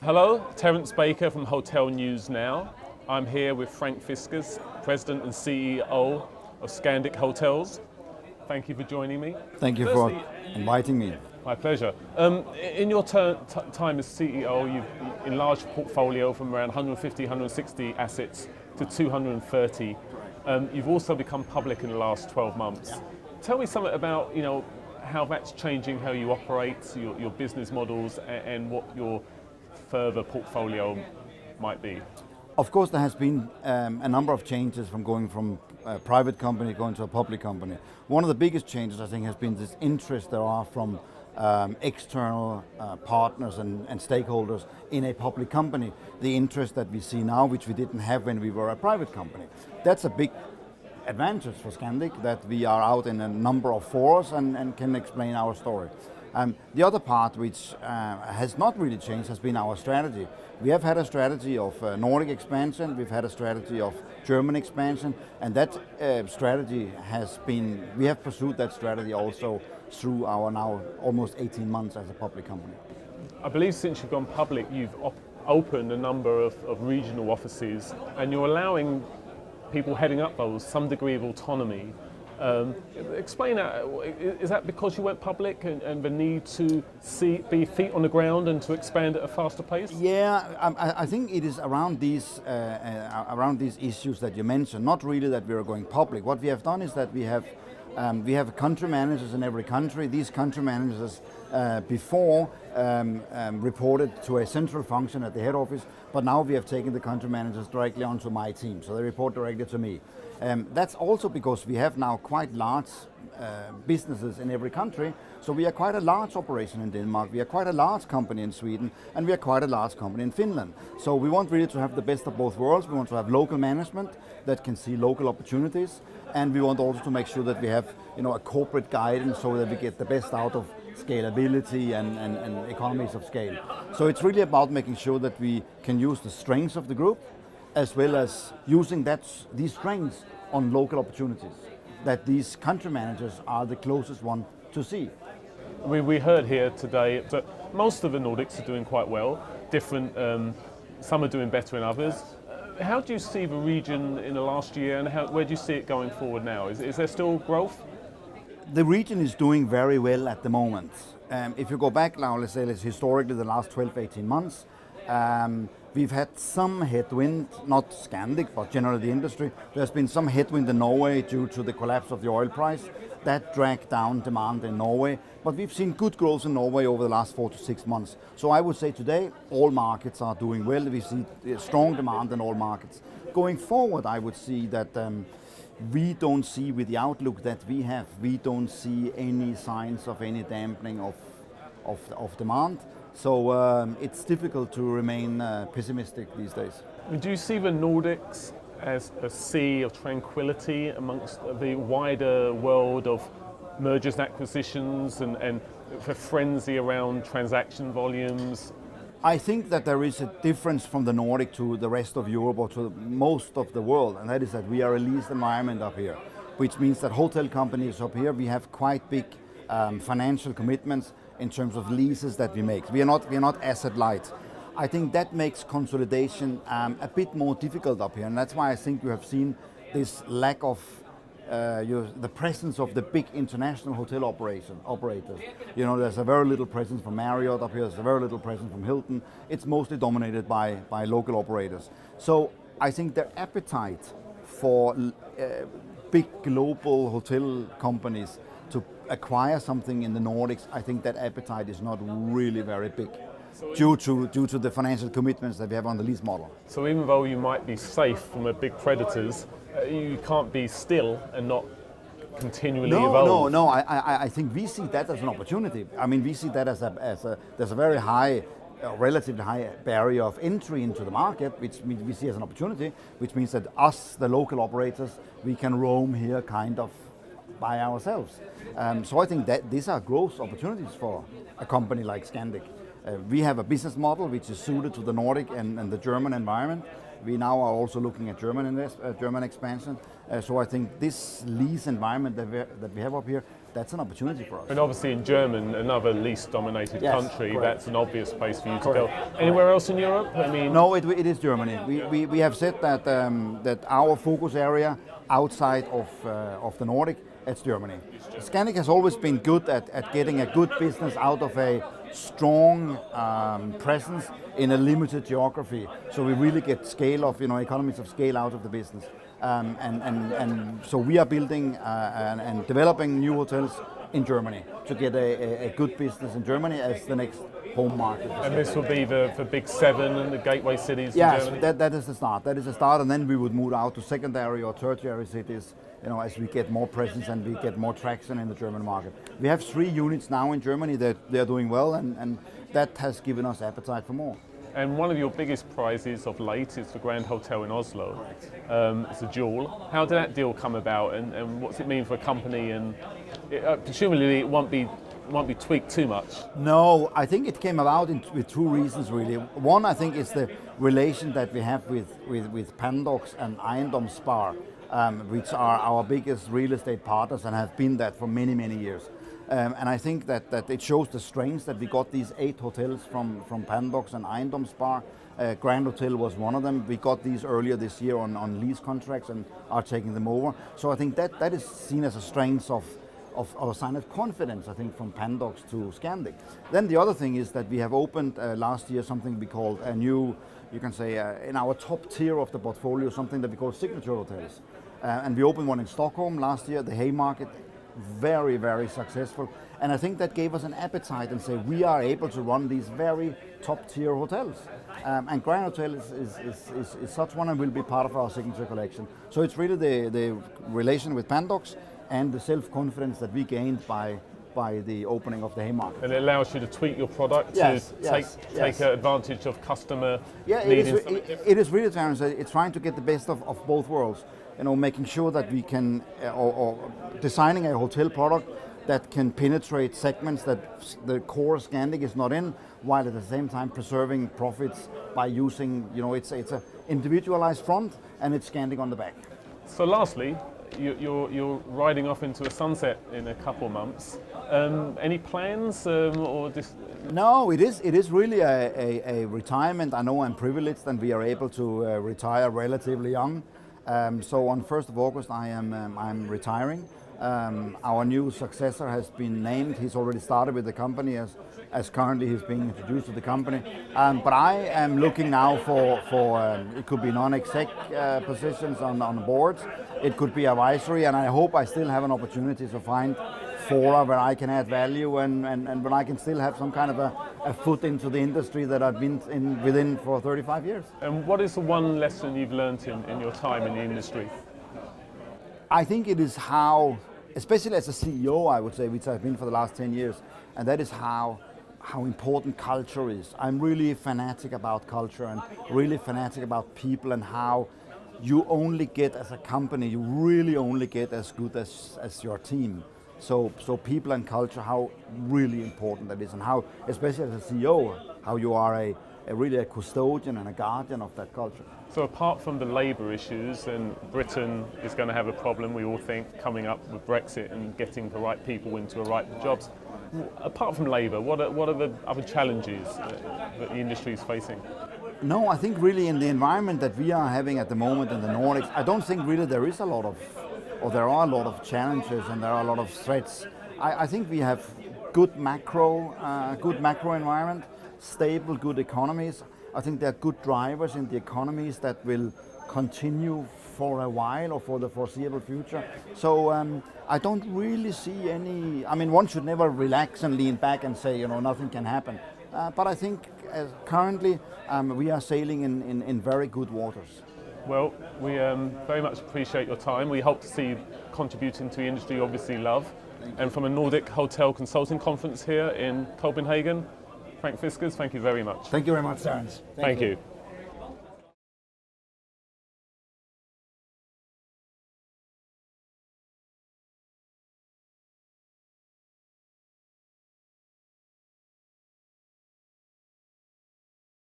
Hello, Terence Baker from Hotel News Now. I'm here with Frank Fiskers, President and CEO of Scandic Hotels. Thank you for joining me. Thank you for inviting me. My pleasure. In your time as CEO, you've enlarged the portfolio from around 150, 160 assets to 230. You've also become public in the last 12 months. Tell me something about, how that's changing how you operate, your business models, and what your further portfolio might be. Of course, there has been a number of changes from going from a private company going to a public company. One of the biggest changes, I think, has been this interest there are from external partners and stakeholders in a public company. The interest that we see now, which we didn't have when we were a private company. That's a big advantage for Scandic, that we are out in a number of forums and can explain our story. The other part which has not really changed has been our strategy. We have had a strategy of Nordic expansion, we've had a strategy of German expansion, and that strategy we have pursued that strategy also through our now almost 18 months as a public company. I believe since you've gone public, you've opened a number of regional offices, and you're allowing people heading up those some degree of autonomy. Explain that. Is that because you went public and the need to be feet on the ground and to expand at a faster pace? Yeah, I think it is around these issues that you mentioned. Not really that we are going public. What we have done is that we have country managers in every country. These country managers before reported to a central function at the head office, but now we have taken the country managers directly onto my team, so they report directly to me. That's also because we have now quite large businesses in every country, so we are quite a large operation in Denmark, we are quite a large company in Sweden, and we are quite a large company in Finland. So we want really to have the best of both worlds. We want to have local management that can see local opportunities, and we want also to make sure that we have a corporate guidance so that we get the best out of scalability and economies of scale. So it's really about making sure that we can use the strengths of the group as well as using these strengths on local opportunities, that these country managers are the closest one to see. We heard here today that most of the Nordics are doing quite well. Some are doing better than others. How do you see the region in the last year, and where do you see it going forward now? Is there still growth? The region is doing very well at the moment. If you go back now, let's say historically the last 12-18 months, we've had some headwind, not Scandic, but generally the industry. There's been some headwind in Norway due to the collapse of the oil price. That dragged down demand in Norway. But we've seen good growth in Norway over the last 4 to 6 months. So I would say today all markets are doing well. We see strong demand in all markets. Going forward, I would see that we don't see, with the outlook that we don't see any signs of any dampening of demand. So it's difficult to remain pessimistic these days. Do you see the Nordics as a sea of tranquility amongst the wider world of mergers and acquisitions and the frenzy around transaction volumes? I think that there is a difference from the Nordic to the rest of Europe or to most of the world, and that is that we are a leased environment up here, which means that hotel companies up here, we have quite big financial commitments in terms of leases that we make. We are not asset light. I think that makes consolidation a bit more difficult up here, and that's why I think you have seen this lack of the presence of the big international hotel operators. There's a very little presence from Marriott up here, there's a very little presence from Hilton. It's mostly dominated by local operators. So I think their appetite for big global hotel companies to acquire something in the Nordics, I think that appetite is not really very big due to the financial commitments that we have on the lease model. So even though you might be safe from the big predators, you can't be still and not continually evolve. No. I think we see that as an opportunity. I mean, we see that as there's a very high, relatively high barrier of entry into the market, which we see as an opportunity, which means that us, the local operators, we can roam here kind of by ourselves. So I think that these are growth opportunities for a company like Scandic. We have a business model which is suited to the Nordic and the German environment. We now are also looking at German expansion. So I think this lease environment that we have up here that's an opportunity for us. And obviously in Germany, another least-dominated Yes, country, correct. that's an obvious place for you to Correct, go. Anywhere else in Europe? I mean, No, it is Germany. We have said that that our focus area outside of the Nordic, it's Germany. Scandic has always been good at getting a good business out of a strong presence in a limited geography. So we really get scale of, economies of scale out of the business. And so we are building and developing new hotels in Germany to get a good business in Germany as the next home market. and this will be the big 7 and the gateway cities Yes, in Germany? that is the start. That is the start, and then we would move out to secondary or tertiary cities, as we get more presence and we get more traction in the German market. We have 3 units now in Germany that they're doing well, and that has given us appetite for more. And one of your biggest prizes of late is the Grand Hotel in Oslo. It's a jewel. How did that deal come about, and what's it mean for a company? And presumably it won't be tweaked too much. No, I think it came about with 2 reasons really. One, I think, is the relation that we have with Pandox and Eiendomsspar, which are our biggest real estate partners and have been that for many, many years. And I think that it shows the strengths that we got these 8 hotels from Pandox and Eiendomsspar. Grand Hotel was one of them. We got these earlier this year on lease contracts and are taking them over. So I think that is seen as a strength of a sign of confidence, I think, from Pandox to Scandic. Then the other thing is that we have opened last year something we called a new, you can say, in our top tier of the portfolio, something that we call signature hotels. And we opened one in Stockholm last year, the Haymarket. Very, very successful, and I think that gave us an appetite and say we are able to run these very top tier hotels, and Grand Hotel is such one and will be part of our signature collection. So it's really the relation with Pandox and the self-confidence that we gained by the opening of the Haymarket. And it allows you to tweak your product Yes, to take advantage of customer needs. It is really, Terence, it's trying to get the best of both worlds. Making sure that we can, or designing a hotel product that can penetrate segments that the core Scandic is not in, while at the same time preserving profits by using, it's an individualized front and it's Scandic on the back. So lastly, you're riding off into a sunset in a couple months. Any plans or this? No, it is really a retirement. I know I'm privileged and we are able to retire relatively young. So on 1st of August I'm retiring. Our new successor has been named. He's already started with the company as currently he's being introduced to the company. But I am looking now for it could be non-exec positions on boards. It could be advisory, and I hope I still have an opportunity to find fora where I can add value and when I can still have some kind of a foot into the industry that I've been within for 35 years. And what is the one lesson you've learned in your time in the industry? I think it is how, especially as a CEO, I would say, which I've been for the last 10 years, and that is how important culture is. I'm really fanatic about culture and really fanatic about people, and how you only get as a company, you really only get as good as your team. So people and culture, how really important that is, and how, especially as a CEO, how you are really a custodian and a guardian of that culture. So apart from the labour issues, and Britain is going to have a problem, we all think, coming up with Brexit and getting the right people into the right jobs. Apart from labour, what are the other challenges that the industry is facing? No, I think really in the environment that we are having at the moment in the Nordics, I don't think really there are a lot of challenges and there are a lot of threats. I think we have good macro environment, stable, good economies. I think there are good drivers in the economies that will continue for a while or for the foreseeable future. So I don't really see any. I mean, one should never relax and lean back and say, nothing can happen. But I think currently we are sailing in very good waters. Well, we very much appreciate your time. We hope to see you contributing to the industry you obviously love. And from a Nordic Hotel Consulting Conference here in Copenhagen, Frank Fiskers, thank you very much. Thank you very much, Terence. Thank you.